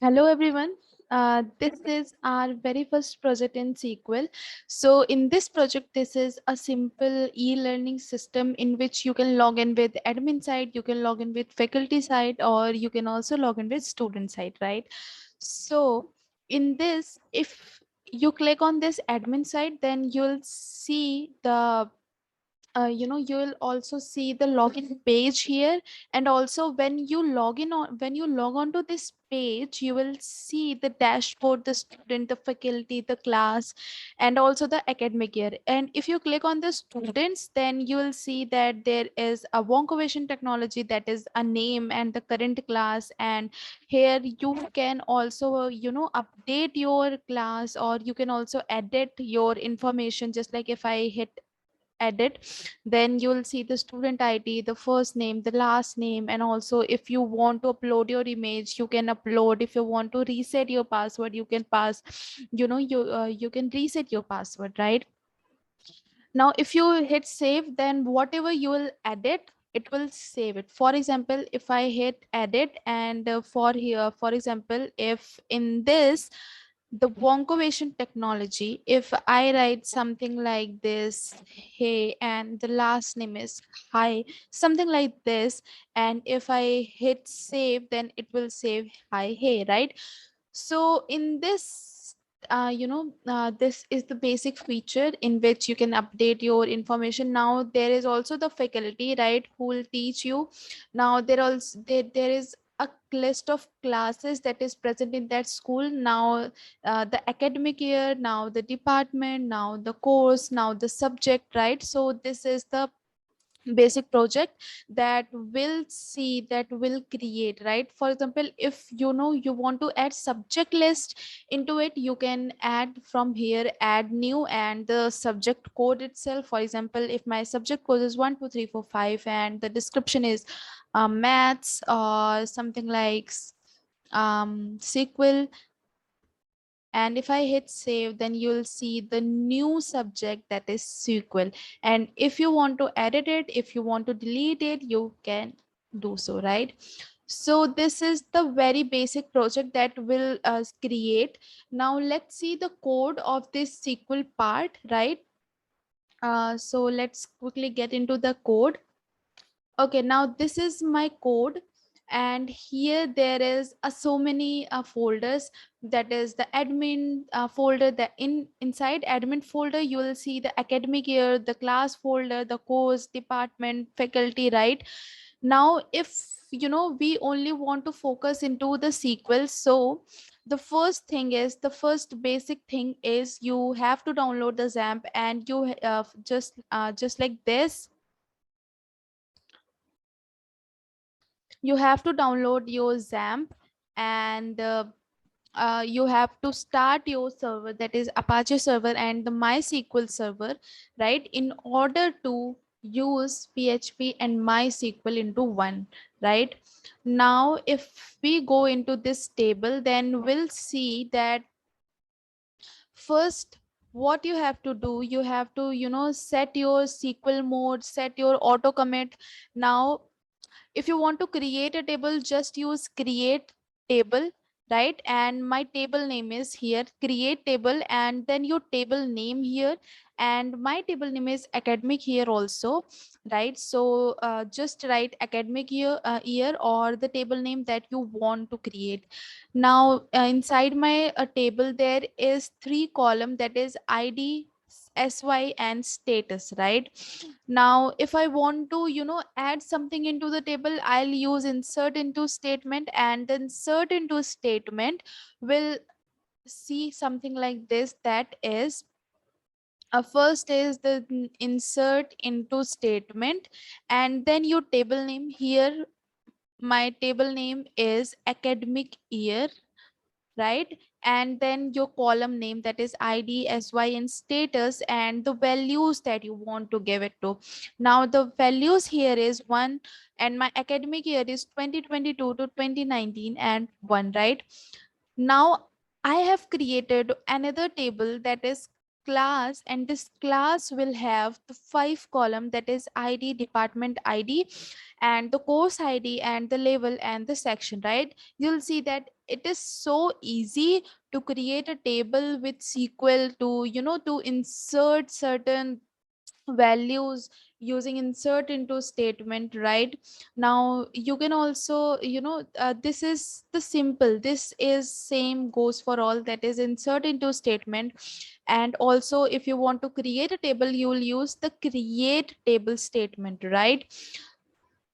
Hello everyone. This is our very first project in SQL. So in this project, this is a simple e-learning system in which you can log in with admin side, you can log in with faculty side, or you can also log in with student side, right? So in this, if you click on this admin side, then you'll see the you will also see the login page here, and also when you log on to this page, you will see the dashboard, the student, the faculty, the class, and also the academic year. And if you click on the students, then you will see that there is a Vonkovation technology, that is a name and the current class. And here you can also update your class, or you can also edit your information. Just like if I hit edit, then you'll see the student id, the first name, the last name, and also if you want to upload your image, you can upload. If you want to reset your password, you can pass, you can reset your password, right? Now if you hit save, then whatever you will edit, it will save it. For example, if I hit edit, and for here, for example, if in this the Vonkovation technology, if I write something like this, hey, and the last name is hi, something like this, and if I hit save, then it will save hi, hey, right? So in this, this is the basic feature in which you can update your information. Now there is also the faculty, right, who will teach you. Now there is a list of classes that is present in that school. Now the academic year, now the department, now the course, now the subject, right? So this is the basic project that will create, right? For example, if you want to add subject list into it, you can add from here, add new, and the subject code itself. For example, if my subject code is 1 2 3 4 5, and the description is maths or something like SQL, and if I hit save, then you'll see the new subject, that is SQL. And if you want to edit it, if you want to delete it, you can do so, right? So this is the very basic project that will create. Now let's see the code of this SQL part, right? So let's quickly get into the code. Okay, now this is my code, and here there is so many folders. That is the admin folder. The inside admin folder, you will see the academic year, the class folder, the course, department, faculty, right? Now if we only want to focus into the SQL, so the first basic thing is you have to download the XAMPP, and you just like this, you have to download your XAMPP, and you have to start your server, that is Apache server and the MySQL server, right, in order to use PHP and MySQL into one, right? Now if we go into this table, then we'll see that first what you have to do, you have to set your SQL mode, set your auto commit. Now if you want to create a table, just use create table, right? And my table name is here create table, and then your table name here, and my table name is academic here also, right? So just write academic year or the table name that you want to create. Now inside my table, there is three column, that is id, sy, and status, right? Now if I want to add something into the table, I'll use insert into statement, and insert into statement will see something like this. That is first is the insert into statement, and then your table name here. My table name is academic year, right? And then your column name, that is id, sy, and status, and the values that you want to give it to. Now the values here is 1, and my academic year is 2022 to 2019, and 1, right? Now I have created another table, that is class, and this class will have the 5 column, that is id, department id, and the course id, and the level, and the section, right? You'll see that it is so easy to create a table with SQL, to to insert certain values using insert into statement, right? Now you can also, this is the simple, this is same goes for all, that is insert into statement. And also if you want to create a table, you will use the create table statement, right?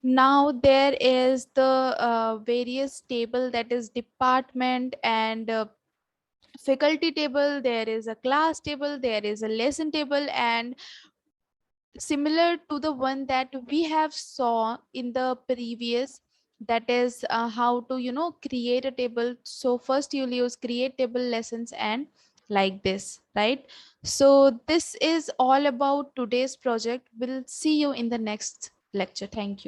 Now there is the various table, that is department and faculty table, there is a class table, there is a lesson table, and similar to the one that we have saw in the previous, that is how to create a table. So first you'll use create table lessons and like this, right? So this is all about today's project. We'll see you in the next lecture. Thank you.